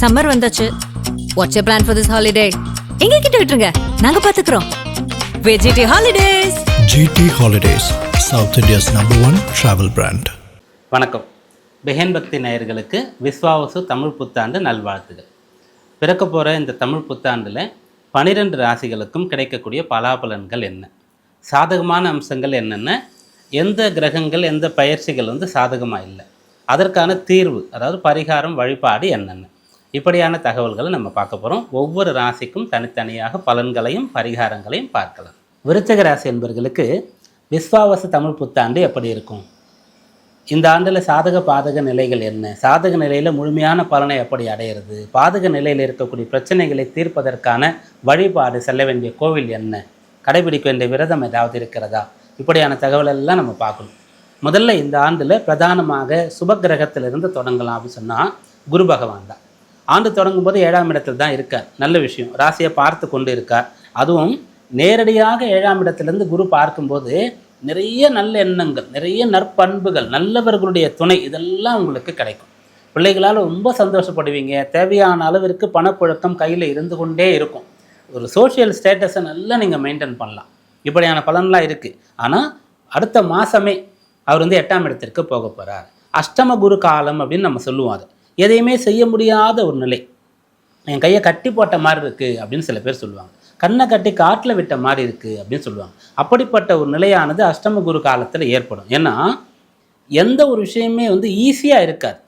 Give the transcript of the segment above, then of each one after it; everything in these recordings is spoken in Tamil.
சம்மர் வந்தாச்சு. What's your plan for this holiday? எங்க கிட்ட விட்டுருங்க, நாங்க பாத்துக்கிறோம். VGT holidays. GT Holidays, South India's #1 travel brand. வணக்கம். பெஹன் பக்தி நேயர்களுக்கு விஸ்வாவசு தமிழ் புத்தாண்டு நல்வாழ்த்துகள். பிறக்க போகிற இந்த தமிழ் புத்தாண்டில் 12 ராசிகளுக்கும் கிடைக்கக்கூடிய பலாபலன்கள் என்ன, சாதகமான அம்சங்கள் என்னென்ன, எந்த கிரகங்கள் எந்த பயிற்சிகள் சாதகமாக இல்லை, அதற்கான தீர்வு அதாவது பரிகாரம் வழிபாடு என்னென்ன, இப்படியான தகவல்களை நம்ம பார்க்க போகிறோம். ஒவ்வொரு ராசிக்கும் தனித்தனியாக பலன்களையும் பரிகாரங்களையும் பார்க்கலாம். விருச்சிக ராசி என்பவர்களுக்கு விஸ்வாவசு தமிழ் புத்தாண்டு எப்படி இருக்கும், இந்த ஆண்டில் சாதக பாதக நிலைகள் என்ன, சாதக நிலையில் முழுமையான பலனை எப்படி அடையிறது, பாதக நிலையில் இருக்கக்கூடிய பிரச்சனைகளை தீர்ப்பதற்கான வழிபாடு, செல்ல வேண்டிய கோவில் என்ன, கடைபிடிக்க வேண்டிய விரதம் ஏதாவது இருக்கிறதா, இப்படியான தகவல் எல்லாம் நம்ம பார்க்கணும். முதல்ல இந்த ஆண்டில் பிரதானமாக சுபகிரகத்திலிருந்து தொடங்கலாம் அப்படின்னு சொன்னால் குரு பகவான் தான். ஆண்டு தொடங்கும் போது 7ஆம் இடத்தில் தான் இருக்கார். நல்ல விஷயம், ராசியை பார்த்து கொண்டு இருக்கார். அதுவும் நேரடியாக 7ஆம் இடத்திலிருந்து குரு பார்க்கும்போது நிறைய நல்ல எண்ணங்கள், நிறைய நற்பண்புகள், நல்லவர்களுடைய துணை, இதெல்லாம் உங்களுக்கு கிடைக்கும். பிள்ளைகளால் ரொம்ப சந்தோஷப்படுவீங்க. தேவையான அளவிற்கு பணப்புழக்கம் கையில் இருந்து கொண்டே இருக்கும். ஒரு சோஷியல் ஸ்டேட்டஸை நல்லா நீங்கள் மெயின்டைன் பண்ணலாம். இப்படியான பலன்லாம் இருக்குது. ஆனால் அடுத்த மாதமே அவர் 8ஆம் இடத்திற்கு போக போகிறார். அஷ்டம குரு காலம் அப்படின்னு நம்ம சொல்லுவோம். அது எதையுமே செய்ய முடியாத ஒரு நிலை. என் கையை கட்டி போட்ட மாதிரி இருக்குது அப்படின்னு சில பேர் சொல்லுவாங்க. கண்ணை கட்டி காட்டில் விட்ட மாதிரி இருக்குது அப்படின்னு சொல்லுவாங்க. அப்படிப்பட்ட ஒரு நிலையானது அஷ்டம குரு காலத்தில் ஏற்படும். ஏன்னா எந்த ஒரு விஷயமே ஈஸியாக இருக்காது.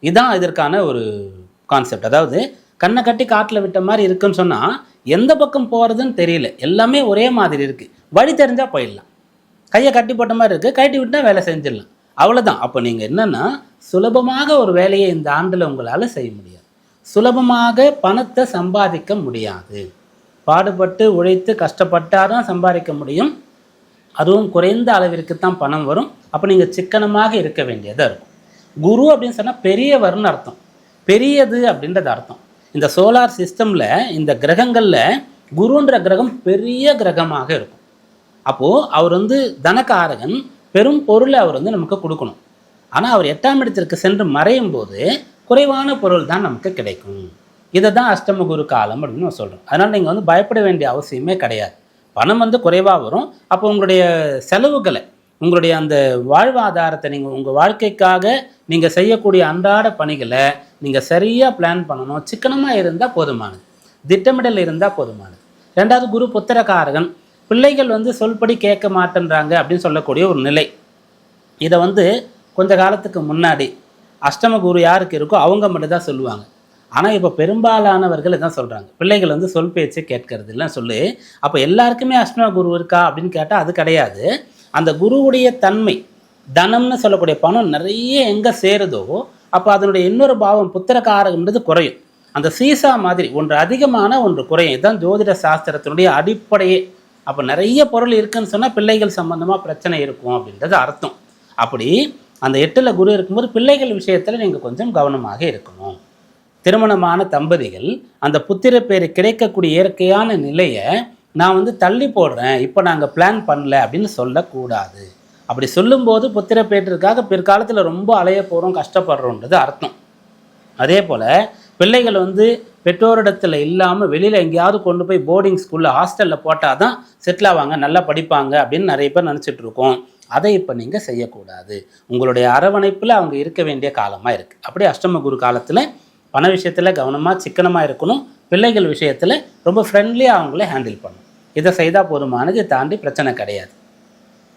இதுதான் இதற்கான ஒரு கான்செப்ட். அதாவது கண்ணை கட்டி காட்டில் விட்ட மாதிரி இருக்குன்னு சொன்னால் எந்த பக்கம் போகிறதுன்னு தெரியல, எல்லாமே ஒரே மாதிரி இருக்குது. வழி தெரிஞ்சால் போயிடலாம். கையை கட்டி போட்ட மாதிரி இருக்குது, கட்டி விட்டால் வேலை செஞ்சிடலாம், அவ்வளோதான். அப்போ நீங்கள் என்னென்னா சுலபமாக ஒரு வேலையை இந்த ஆண்டில் உங்களால் செய்ய முடியாது. சுலபமாக பணத்தை சம்பாதிக்க முடியாது. பாடுபட்டு உழைத்து கஷ்டப்பட்டால் தான் சம்பாதிக்க முடியும். அதுவும் குறைந்த அளவிற்கு தான் பணம் வரும். அப்போ நீங்கள் சிக்கனமாக இருக்க வேண்டியதாக இருக்கும். குரு அப்படின்னு சொன்னால் பெரியவர்னு அர்த்தம், பெரியது அப்படின்றது அர்த்தம். இந்த சோலார் சிஸ்டமில் இந்த கிரகங்களில் குருன்ற கிரகம் பெரிய கிரகமாக இருக்கும். அப்போது அவர் தனகாரகன், பெரும் பொருளை அவர் நமக்கு கொடுக்கணும். ஆனால் அவர் 8ஆம் இடத்திற்கு சென்று மறையும் போது குறைவான பொருள் தான் நமக்கு கிடைக்கும். இதை தான் அஷ்டம குரு காலம் அப்படின்னு நம்ம சொல்கிறோம். அதனால் நீங்கள் பயப்பட வேண்டிய அவசியமே கிடையாது. பணம் குறைவாக வரும். அப்போ உங்களுடைய செலவுகளை, உங்களுடைய அந்த வாழ்வாதாரத்தை, நீங்கள் உங்கள் வாழ்க்கைக்காக நீங்கள் செய்யக்கூடிய அன்றாட பணிகளை நீங்கள் சரியாக பிளான் பண்ணணும். சிக்கனமாக இருந்தால் போதுமானது, திட்டமிடல் இருந்தால் போதுமானது. 2வது குரு புத்திரகாரகன். பிள்ளைகள் சொல்படி கேட்க மாட்டேன்றாங்க அப்படின்னு சொல்லக்கூடிய ஒரு நிலை. இதை கொஞ்ச காலத்துக்கு முன்னாடி அஷ்டம குரு யாருக்கு இருக்கோ அவங்க மட்டும் தான் சொல்லுவாங்க. ஆனால் இப்போ பெரும்பாலானவர்கள் இதான் சொல்கிறாங்க, பிள்ளைகள் சொல் பேச்சு கேட்கறது இல்லைன்னு சொல்லி. அப்போ எல்லாருக்குமே அஷ்டம குரு இருக்கா அப்படின்னு கேட்டால் அது கிடையாது. அந்த குருவுடைய தன்மை, தனம்னு சொல்லக்கூடிய பணம் நிறைய எங்கே சேருதோ அப்போ அதனுடைய இன்னொரு பாவம் புத்திரகாரகன்றது குறையும். அந்த சீசா மாதிரி ஒன்று அதிகமான ஒன்று குறையும். இதுதான் ஜோதிட சாஸ்திரத்தினுடைய அடிப்படையே. அப்போ நிறைய பொருள் இருக்குன்னு சொன்னால் பிள்ளைகள் சம்மந்தமாக பிரச்சனை இருக்கும் அப்படின்றது அர்த்தம். அப்படி அந்த 8ல் குரு இருக்கும்போது பிள்ளைகள் விஷயத்தில் நீங்கள் கொஞ்சம் கவனமாக இருக்கணும். திருமணமான தம்பதிகள் அந்த புத்திர பேர் கிடைக்கக்கூடிய இயற்கையான நிலையை நான் தள்ளி போடுறேன், இப்போ நாங்கள் பிளான் பண்ணல அப்படின்னு சொல்லக்கூடாது. அப்படி சொல்லும்போது புத்திர பேற்றிற்காக பிற்காலத்தில் ரொம்ப அலைய போகிறோம், கஷ்டப்படுறோன்றது அர்த்தம். அதே போல் பிள்ளைகள் பெற்றோரிடத்தில் இல்லாமல் வெளியில் எங்கேயாவது கொண்டு போய் போர்டிங் ஸ்கூலில் ஹாஸ்டலில் போட்டால் தான் செட்டில் ஆவாங்க, நல்லா படிப்பாங்க அப்படின்னு நிறைய பேர் நினச்சிட்டு இருக்கோம். அதை இப்போ நீங்கள் செய்யக்கூடாது. உங்களுடைய அரவணைப்பில் அவங்க இருக்க வேண்டிய காலமாக இருக்குது. அப்படியே அஷ்டம குரு காலத்தில் பண விஷயத்தில் கவனமாக சிக்கனமாக இருக்கணும். பிள்ளைகள் விஷயத்தில் ரொம்ப ஃப்ரெண்ட்லியாக அவங்களே ஹேண்டில் பண்ணணும். இதை செய்தால் போதுமானது, தாண்டி பிரச்சனை கிடையாது.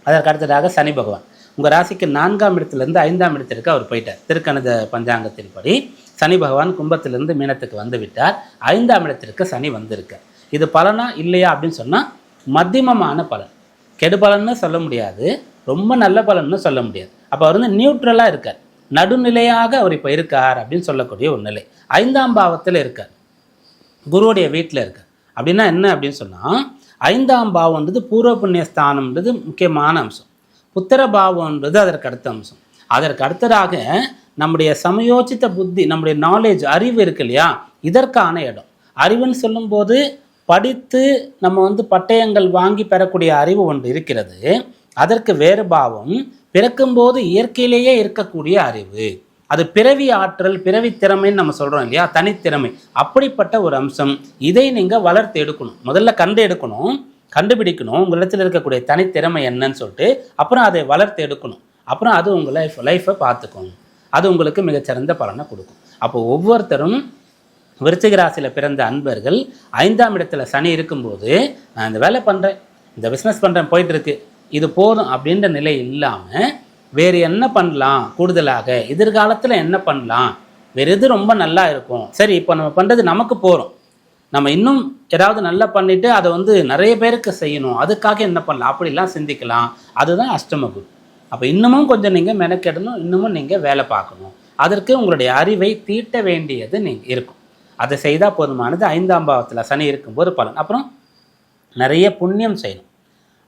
அதற்கு அடுத்ததாக சனி பகவான் உங்கள் ராசிக்கு 4ஆம் இடத்துலேருந்து 5ஆம் இடத்திற்கு அவர் போயிட்டார். திருக்கணித பஞ்சாங்கத்தின்படி சனி பகவான் கும்பத்திலிருந்து மீனத்துக்கு வந்து விட்டார். 5ஆம் இடத்திற்கு சனி வந்திருக்கார். இது பலனா இல்லையா அப்படின்னு சொன்னால் மத்தியமமான பலன். கெடு பலன்னு சொல்ல முடியாது, ரொம்ப நல்ல பலன்னு சொல்ல முடியாது. அப்போ அவர் நியூட்ரலாக இருக்கார், நடுநிலையாக அவர் இப்போ இருக்கார் அப்படின்னு சொல்லக்கூடிய ஒரு நிலை. 5ஆம் பாவத்தில் இருக்கார், குருவுடைய வீட்டில் இருக்கார். அப்படின்னா என்ன அப்படின்னு சொன்னால் 5ஆம் பாவம்ன்றது பூர்வ புண்ணிய ஸ்தானம்ன்றது முக்கியமான அம்சம். புத்திர பாவம்ன்றது அதற்கு அடுத்த அம்சம். அதற்கு அடுத்ததாக நம்முடைய சமயோசித்த புத்தி, நம்முடைய நாலேஜ், அறிவு இருக்கு இல்லையா, இதற்கான இடம். அறிவுன்னு சொல்லும்போது படித்து நம்ம பட்டயங்கள் வாங்கி பெறக்கூடிய அறிவு ஒன்று இருக்கிறது. அதற்கு வேறு பாவம் பிறக்கும்போது இயற்கையிலேயே இருக்கக்கூடிய அறிவு. அது பிறவி ஆற்றல், பிறவி திறமைன்னு நம்ம சொல்கிறோம் இல்லையா, தனித்திறமை. அப்படிப்பட்ட ஒரு அம்சம். இதை நீங்கள் வளர்த்து எடுக்கணும். முதல்ல கண்டுபிடிக்கணும் உங்களிடத்தில் இருக்கக்கூடிய தனித்திறமை என்னன்னு சொல்லிட்டு, அப்புறம் அதை வளர்த்து எடுக்கணும். அப்புறம் அது உங்கள் லைஃப்பை பார்த்துக்கணும். அது உங்களுக்கு மிகச்சிறந்த பலனை கொடுக்கும். அப்போ ஒவ்வொருத்தரும் விருச்சிக ராசியில் பிறந்த அன்பர்கள் 5ஆம் இடத்துல சனி இருக்கும்போது, நான் இந்த வேலை பண்ணுறேன், இந்த பிஸ்னஸ் பண்ணுறேன், போயிட்டுருக்கு, இது போதும் அப்படின்ற நிலை இல்லாமல் வேறு என்ன பண்ணலாம், கூடுதலாக எதிர்காலத்தில் என்ன பண்ணலாம், வேறு எது ரொம்ப நல்லா இருக்கும், சரி இப்போ நம்ம பண்ணுறது நமக்கு போகிறோம், நம்ம இன்னும் ஏதாவது நல்லா பண்ணிவிட்டு அதை நிறைய பேருக்கு செய்யணும், அதுக்காக என்ன பண்ணலாம், அப்படிலாம் சிந்திக்கலாம். அதுதான் அஷ்டம குரு. அப்போ இன்னமும் கொஞ்சம் நீங்கள் மெனக்கெடணும், இன்னமும் நீங்கள் வேலை பார்க்கணும். அதற்கு உங்களுடைய அறிவை தீட்ட வேண்டியது நீங்கள் இருக்கும். அதை செய்தால் போதுமானது. 5ஆம் பாவத்தில் சனி இருக்கும்போது பலன். அப்புறம் நிறைய புண்ணியம் செய்யணும்.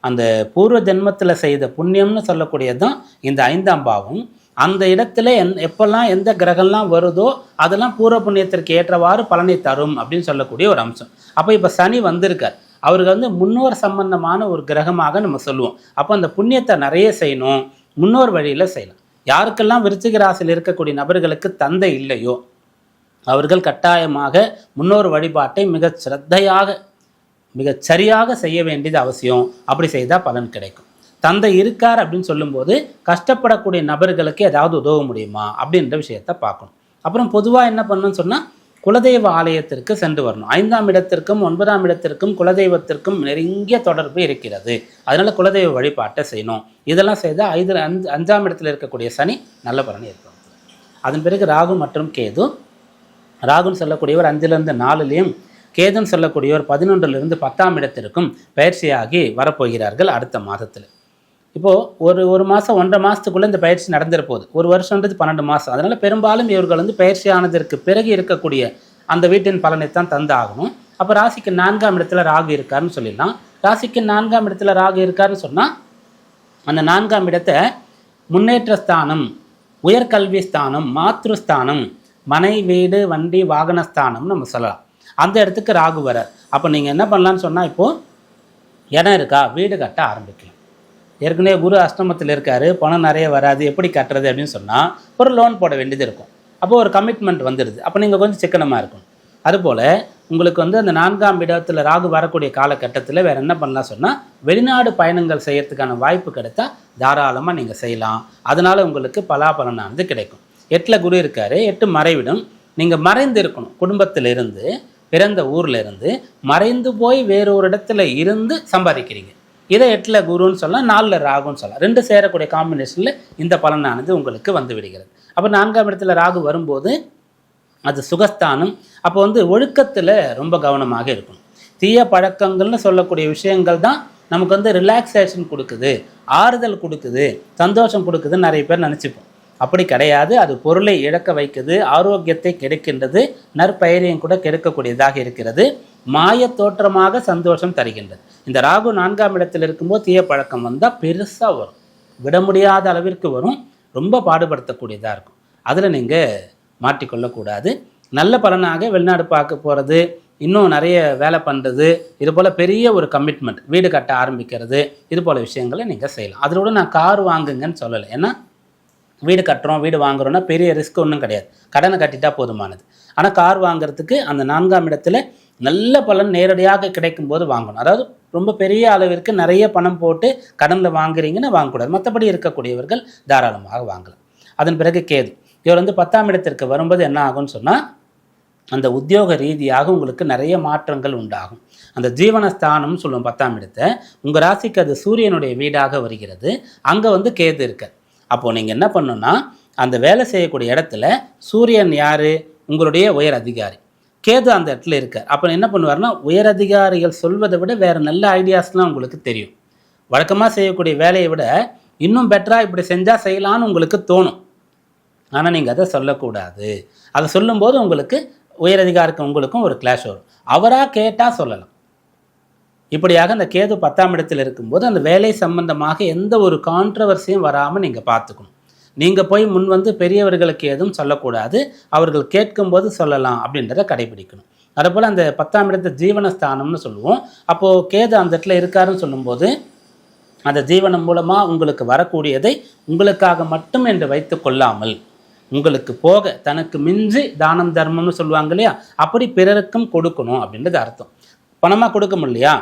அந்த பூர்வ ஜென்மத்தில் செய்த புண்ணியம்னு சொல்லக்கூடியது தான் இந்த 5ஆம் பாவம். அந்த இடத்துல எப்பெல்லாம் எந்த கிரகம்லாம் வருதோ அதெல்லாம் பூர்வ புண்ணியத்திற்கு ஏற்றவாறு பலனை தரும் அப்படின்னு சொல்லக்கூடிய ஒரு அம்சம். அப்போ இப்போ சனி வந்திருக்கார், அவருக்கு முன்னோர் சம்பந்தமான ஒரு கிரகமாக நம்ம சொல்லுவோம். அப்போ அந்த புண்ணியத்தை நிறைய செய்யணும், முன்னோர் வழியில் செய்யலாம். யாருக்கெல்லாம் விருச்சிக ராசியில் இருக்கக்கூடிய நபர்களுக்கு தந்தை இல்லையோ அவர்கள் கட்டாயமாக முன்னோர் வழிபாட்டை மிக சரியாக செய்ய வேண்டியது அவசியம். அப்படி செய்தால் பலன் கிடைக்கும். தந்தை இருக்கார் அப்படின்னு சொல்லும்போது கஷ்டப்படக்கூடிய நபர்களுக்கு ஏதாவது உதவ முடியுமா அப்படின்ற விஷயத்தை பார்க்கணும். அப்புறம் பொதுவாக என்ன பண்ணணும்னு சொன்னால், குலதெய்வ ஆலயத்திற்கு சென்று வரணும். 5ஆம் இடத்திற்கும் 9ஆம் இடத்திற்கும் குலதெய்வத்திற்கும் நெருங்கிய தொடர்பு இருக்கிறது. அதனால் குலதெய்வ வழிபாட்டை செய்யணும். இதெல்லாம் செய்தால் 5ஆம் இடத்தில் இருக்கக்கூடிய சனி நல்ல பலனை ஏற்படும். அதன் பிறகு ராகு மற்றும் கேது. ராகுன்னு சொல்லக்கூடியவர் 5லேருந்து 4லேயும், கேதுன்னு சொல்லக்கூடியவர் 11லிருந்து 10ஆம் இடத்திற்கும் பயிற்சியாகி வரப்போகிறார்கள் அடுத்த மாதத்தில். இப்போது ஒரு மாதம் 1.5 மாதத்துக்குள்ளே இந்த பயிற்சி நடந்துட போகுது. ஒரு வருஷன்றது 12 மாதம். அதனால் பெரும்பாலும் இவர்கள் பயிற்சி ஆனதற்கு பிறகு இருக்கக்கூடிய அந்த வீட்டின் பலனைத்தான் தந்து ஆகணும். அப்போ ராசிக்கு 4ஆம் இடத்துல ராகு இருக்காருன்னு சொல்லிடலாம். ராசிக்கு 4ஆம் இடத்துல ராகு இருக்காருன்னு சொன்னால், அந்த 4ஆம் இடத்தை முன்னேற்ற ஸ்தானம், உயர்கல்வி ஸ்தானம், மாத்ருஸ்தானம், மனை, வீடு, வண்டி, வாகனஸ்தானம்னு நம்ம சொல்லலாம். அந்த இடத்துக்கு ராகு வரார். அப்போ நீங்கள் என்ன பண்ணலான்னு சொன்னால், இப்போது இடம் இருக்கா, வீடு கட்ட ஆரம்பிக்கலாம். ஏற்கனவே குரு அஷ்டமத்தில் இருக்கார், பணம் நிறைய வராது, எப்படி கட்டுறது அப்படின்னு சொன்னால் ஒரு லோன் போட வேண்டியது இருக்கும். அப்போது ஒரு கமிட்மெண்ட் வந்துடுது. அப்போ நீங்கள் கொஞ்சம் சிக்கனமாக இருக்கணும். அதுபோல் உங்களுக்கு அந்த 4ஆம் இடத்துல ராகு வரக்கூடிய காலகட்டத்தில் வேறு என்ன பண்ணலாம் சொன்னால், வெளிநாடு பயணங்கள் செய்யறதுக்கான வாய்ப்பு கிடைத்தா தாராளமாக நீங்கள் செய்யலாம். அதனால் உங்களுக்கு பலாபலனானது கிடைக்கும். 8ல் குரு இருக்கார், 8 மறைவிடும். நீங்கள் மறைந்து இருக்கணும். குடும்பத்தில் இருந்து, பிறந்த ஊரில் இருந்து மறைந்து போய் வேறொரு இடத்துல இருந்து சம்பாதிக்கிறீங்க. இதை 8ல் குருன்னு சொல்லலாம், 4ல் ராகுன்னு சொல்லலாம். 2 சேரக்கூடிய காம்பினேஷனில் இந்த பலனானது உங்களுக்கு வந்து விடுகிறது. அப்போ 4ஆம் இடத்துல ராகு வரும்போது அது சுகஸ்தானம். அப்போ ஒழுக்கத்தில் ரொம்ப கவனமாக இருக்கணும். தீய பழக்கங்கள்னு சொல்லக்கூடிய விஷயங்கள் தான் நமக்கு ரிலாக்ஸேஷன் கொடுக்குது, ஆறுதல் கொடுக்குது, சந்தோஷம் கொடுக்குதுன்னு நிறைய பேர் நினச்சிப்போம். அப்படி கிடையாது. அது பொருளை இழக்க வைக்குது, ஆரோக்கியத்தை கெடுக்கின்றது, நற்பெயரையும் கூட கெடுக்கக்கூடியதாக இருக்கிறது, மாய தோற்றமாக சந்தோஷம் தருகின்றது. இந்த ராகு 4ஆம் இடத்தில் இருக்கும்போது தீய பழக்கம் வந்தால் பெருசாக வரும், விட முடியாத அளவிற்கு வரும், ரொம்ப பாடுபடுத்தக்கூடியதாக இருக்கும். அதில் நீங்கள் மாட்டிக்கொள்ளக்கூடாது. நல்ல பலனாக வெளிநாடு பார்க்க போகிறது, இன்னும் நிறைய வேலை பண்ணுறது, இது போல் பெரிய ஒரு கமிட்மெண்ட், வீடு கட்ட ஆரம்பிக்கிறது, இது போல் விஷயங்களை நீங்கள் செய்யலாம். அதோட நான் கார் வாங்குங்கன்னு சொல்லலை. ஏன்னா வீடு கட்டுறோம், வீடு வாங்குறோன்னா பெரிய ரிஸ்க் ஒன்றும் கிடையாது, கடனை கட்டிட்டா போதுமானது. ஆனால் கார் வாங்குறதுக்கு அந்த 4ஆம் இடத்துல நல்ல பலன் நேரடியாக கிடைக்கும் போது வாங்கணும். அதாவது ரொம்ப பெரிய அளவிற்கு நிறைய பணம் போட்டு கடனில் வாங்குறீங்கன்னு வாங்கக்கூடாது. மற்றபடி இருக்கக்கூடியவர்கள் தாராளமாக வாங்கலாம். அதன் பிறகு கேது. இவர் 10ஆம் இடத்திற்கு வரும்போது என்ன ஆகும்னு சொன்னால், அந்த உத்தியோக ரீதியாக உங்களுக்கு நிறைய மாற்றங்கள் உண்டாகும். அந்த ஜீவனஸ்தானம்னு சொல்லுவோம் 10ஆம் இடத்தை. உங்கள் ராசிக்கு அது சூரியனுடைய வீடாக வருகிறது. அங்கே கேது இருக்க. அப்போது நீங்கள் என்ன பண்ணணுன்னா, அந்த வேலை செய்யக்கூடிய இடத்துல சூரியன் யார், உங்களுடைய உயர் அதிகாரி. கேது அந்த இடத்துல இருக்கார். அப்போ என்ன பண்ணுவார்னா, உயர் அதிகாரிகள் சொல்வதை விட வேறு நல்ல ஐடியாஸ்லாம் உங்களுக்கு தெரியும். வழக்கமாக செய்யக்கூடிய வேலையை விட இன்னும் பெட்டராக இப்படி செஞ்சால் செய்யலான்னு உங்களுக்கு தோணும். ஆனால் நீங்கள் அதை சொல்லக்கூடாது. அதை சொல்லும்போது உங்களுக்கு உயரதிகாரிக்கும் உங்களுக்கும் ஒரு கிளாஷ் வரும். அவராக கேட்டால் சொல்லலாம். இப்படியாக அந்த கேது 10ஆம் இடத்தில் இருக்கும்போது அந்த வேலை சம்பந்தமாக எந்த ஒரு கான்ட்ரவர்சியும் வராமல் நீங்கள் பார்த்துக்கணும். நீங்கள் போய் முன் பெரியவர்களுக்கு எதுவும் சொல்லக்கூடாது, அவர்கள் கேட்கும்போது சொல்லலாம் அப்படின்றத கடைபிடிக்கணும். அதுபோல் அந்த 10ஆம் இடத்தை ஜீவனஸ்தானம்னு சொல்லுவோம். அப்போது கேது அந்த இடத்துல இருக்காருன்னு சொல்லும்போது, அந்த ஜீவனம் மூலமாக உங்களுக்கு வரக்கூடியதை உங்களுக்காக மட்டும் என்று வைத்து கொள்ளாமல் உங்களுக்கு போக தனக்கு மிஞ்சி தானம் தர்மம்னு சொல்லுவாங்க இல்லையா, அப்படி பிறருக்கும் கொடுக்கணும் அப்படின்றது அர்த்தம். பணமாக கொடுக்க முடியலையா,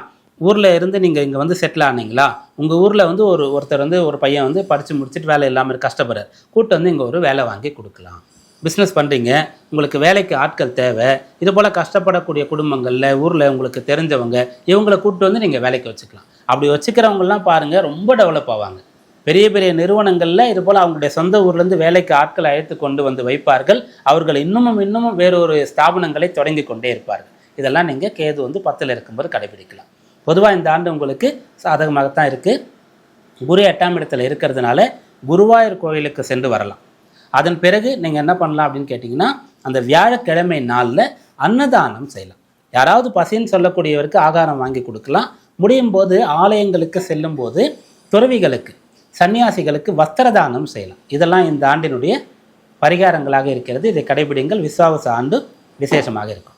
ஊரில் இருந்து நீங்கள் இங்கே வந்து செட்டில் ஆனீங்களா, உங்கள் ஊரில் வந்து ஒருத்தர் வந்து ஒரு பையன் வந்து படித்து முடிச்சுட்டு வேலை இல்லாமல் கஷ்டப்படுறார், கூப்பிட்டு வந்து இங்கே ஒரு வேலை வாங்கி கொடுக்கலாம். பிஸ்னஸ் பண்ணுறீங்க, உங்களுக்கு வேலைக்கு ஆட்கள் தேவை, இது போல் கஷ்டப்படக்கூடிய குடும்பங்களில் ஊரில் உங்களுக்கு தெரிஞ்சவங்க இவங்களை கூப்பிட்டு வந்து நீங்கள் வேலைக்கு வச்சுக்கலாம். அப்படி வச்சுக்கிறவங்கலாம் பாருங்கள் ரொம்ப டெவலப் ஆவாங்க. பெரிய பெரிய நிறுவனங்களில் இது போல் அவங்களுடைய சொந்த ஊர்லேருந்து வேலைக்கு ஆட்களை அழைத்து கொண்டு வந்து வைப்பார்கள். அவர்கள் இன்னமும் வேறொரு ஸ்தாபனங்களை தொடங்கி கொண்டே இருப்பார்கள். இதெல்லாம் நீங்கள் கேது வந்து 10ல் இருக்கும்போது கடைபிடிக்கலாம். பொதுவாக இந்த ஆண்டு உங்களுக்கு சாதகமாகத்தான் இருக்குது. குரு 8ஆம் இடத்துல இருக்கிறதுனால குருவாயூர் கோயிலுக்கு சென்று வரலாம். அதன் பிறகு நீங்கள் என்ன பண்ணலாம் அப்படின்னு கேட்டிங்கன்னா, அந்த வியாழக்கிழமை நாளில் அன்னதானம் செய்யலாம். யாராவது பசின்னு சொல்லக்கூடியவருக்கு ஆகாரம் வாங்கி கொடுக்கலாம். முடியும் போது ஆலயங்களுக்கு செல்லும் போது துறவிகளுக்கு, சன்னியாசிகளுக்கு வஸ்திரதானம் செய்யலாம். இதெல்லாம் இந்த ஆண்டினுடைய பரிகாரங்களாக இருக்கிறது. இதை கடைபிடிங்கள். விஸ்வாவசு ஆண்டு விசேஷமாக இருக்கும்.